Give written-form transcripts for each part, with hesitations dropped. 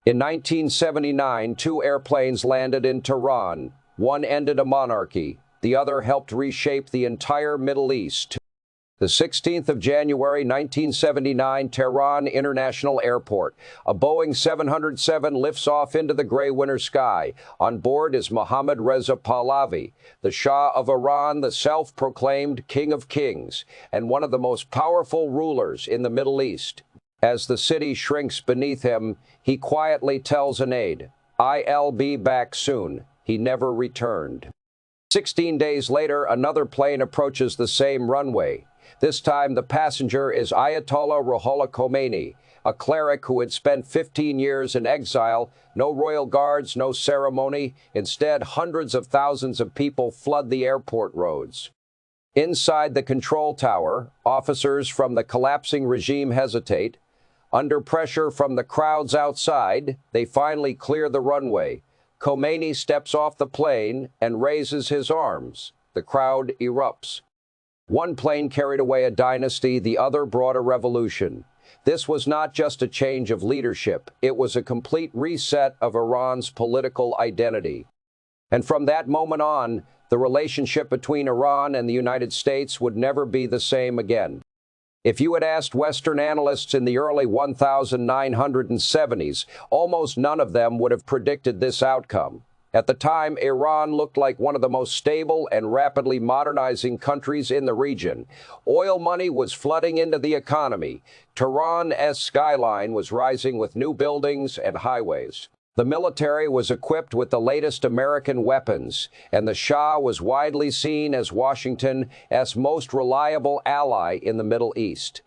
In 1979, two airplanes landed in Tehran. One ended a monarchy. The other helped reshape the entire Middle East. The 16th of January, 1979, Tehran International Airport. A Boeing 707 lifts off into the gray winter sky. On board is Mohammad Reza Pahlavi, the Shah of Iran, the self-proclaimed King of Kings, and one of the most powerful rulers in the Middle East. As the city shrinks beneath him, he quietly tells an aide, "I'll be back soon." He never returned. 16 days later, another plane approaches the same runway. This time, the passenger is Ayatollah Khomeini, a cleric who had spent 15 years in exile. No royal guards, no ceremony. Instead, hundreds of thousands of people flood the airport roads. Inside the control tower, officers from the collapsing regime hesitate. Under pressure from the crowds outside, they finally clear the runway. Khomeini steps off the plane and raises his arms. The crowd erupts. One plane carried away a dynasty, the other brought a revolution. This was not just a change of leadership, it was a complete reset of Iran's political identity. And from that moment on, the relationship between Iran and the United States would never be the same again. If you had asked Western analysts in the early 1970s, almost none of them would have predicted this outcome. At the time, Iran looked like one of the most stable and rapidly modernizing countries in the region. Oil money was flooding into the economy. Tehran's skyline was rising with new buildings and highways. The military was equipped with the latest American weapons, and the Shah was widely seen as Washington's most reliable ally in the Middle East.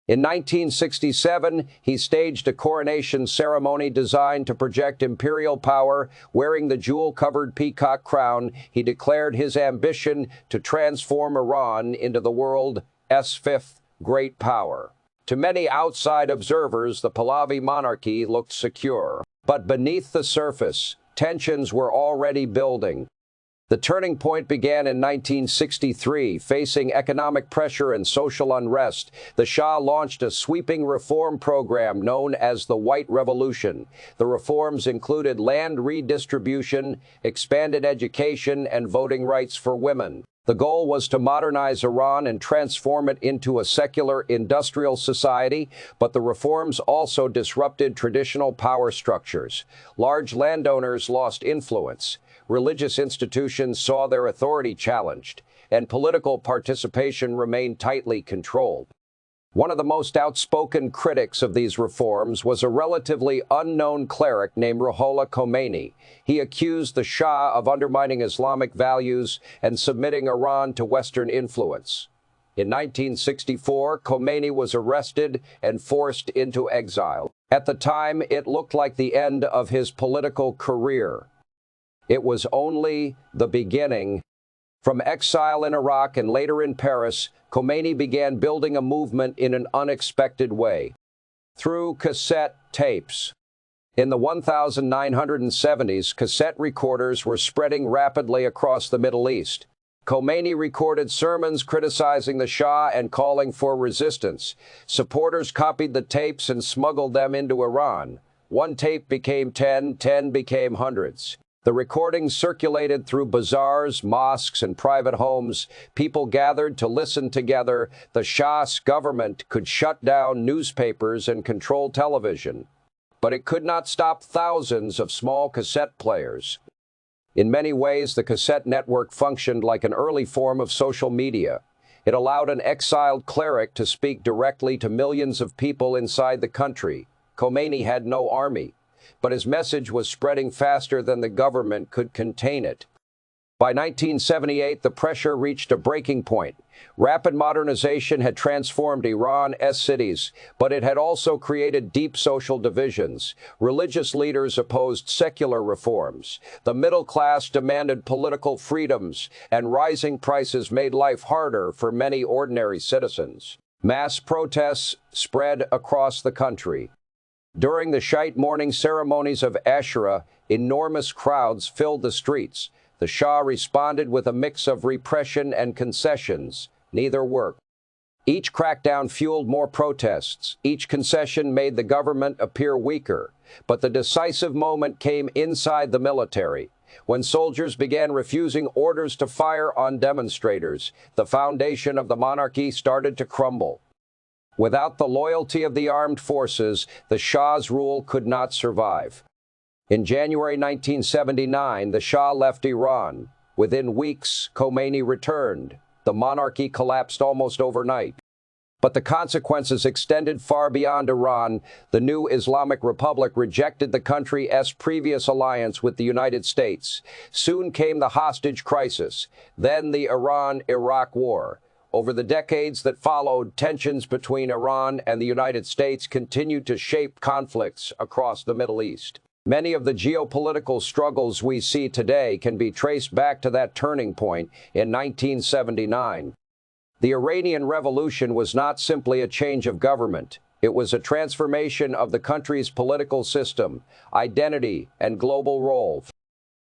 In 1967, he staged a coronation ceremony designed to project imperial power. Wearing the jewel-covered peacock crown, he declared his ambition to transform Iran into the world's fifth great power. To many outside observers, the Pahlavi monarchy looked secure. But beneath the surface, tensions were already building. The turning point began in 1963. Facing economic pressure and social unrest, the Shah launched a sweeping reform program known as the White Revolution. The reforms included land redistribution, expanded education, and voting rights for women. The goal was to modernize Iran and transform it into a secular, industrial society, but the reforms also disrupted traditional power structures. Large landowners lost influence. Religious institutions saw their authority challenged, and political participation remained tightly controlled. One of the most outspoken critics of these reforms was a relatively unknown cleric named Ayatollah Khomeini. He accused the Shah of undermining Islamic values and submitting Iran to Western influence. In 1964, Khomeini was arrested and forced into exile. At the time, it looked like the end of his political career. It was only the beginning. From exile in Iraq and later in Paris, Khomeini began building a movement in an unexpected way. Through cassette tapes. In the 1970s, cassette recorders were spreading rapidly across the Middle East. Khomeini recorded sermons criticizing the Shah and calling for resistance. Supporters copied the tapes and smuggled them into Iran. One tape became 10, 10 became hundreds. The recordings circulated through bazaars, mosques, and private homes. People gathered to listen together. The Shah's government could shut down newspapers and control television. But it could not stop thousands of small cassette players. In many ways, the cassette network functioned like an early form of social media. It allowed an exiled cleric to speak directly to millions of people inside the country. Khomeini had no army, but his message was spreading faster than the government could contain it. By 1978, the pressure reached a breaking point. Rapid modernization had transformed Iran's cities, but it had also created deep social divisions. Religious leaders opposed secular reforms. The middle class demanded political freedoms, and rising prices made life harder for many ordinary citizens. Mass protests spread across the country. During the Shiite mourning ceremonies of Ashura, enormous crowds filled the streets. The Shah responded with a mix of repression and concessions. Neither worked. Each crackdown fueled more protests. Each concession made the government appear weaker. But the decisive moment came inside the military. When soldiers began refusing orders to fire on demonstrators, the foundation of the monarchy started to crumble. Without the loyalty of the armed forces, the Shah's rule could not survive. In January 1979, the Shah left Iran. Within weeks, Khomeini returned. The monarchy collapsed almost overnight. But the consequences extended far beyond Iran. The new Islamic Republic rejected the country's previous alliance with the United States. Soon came the hostage crisis, then the Iran-Iraq War. Over the decades that followed, tensions between Iran and the United States continued to shape conflicts across the Middle East. Many of the geopolitical struggles we see today can be traced back to that turning point in 1979. The Iranian Revolution was not simply a change of government. It was a transformation of the country's political system, identity, and global role.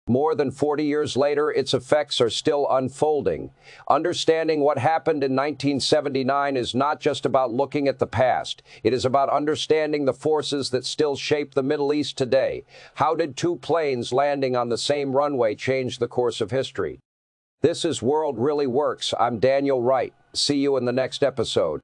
More than 40 years later, its effects are still unfolding. Understanding what happened in 1979 is not just about looking at the past. It is about understanding the forces that still shape the Middle East today. How did two planes landing on the same runway change the course of history? This is World Really Works. I'm Daniel Wright. See you in the next episode.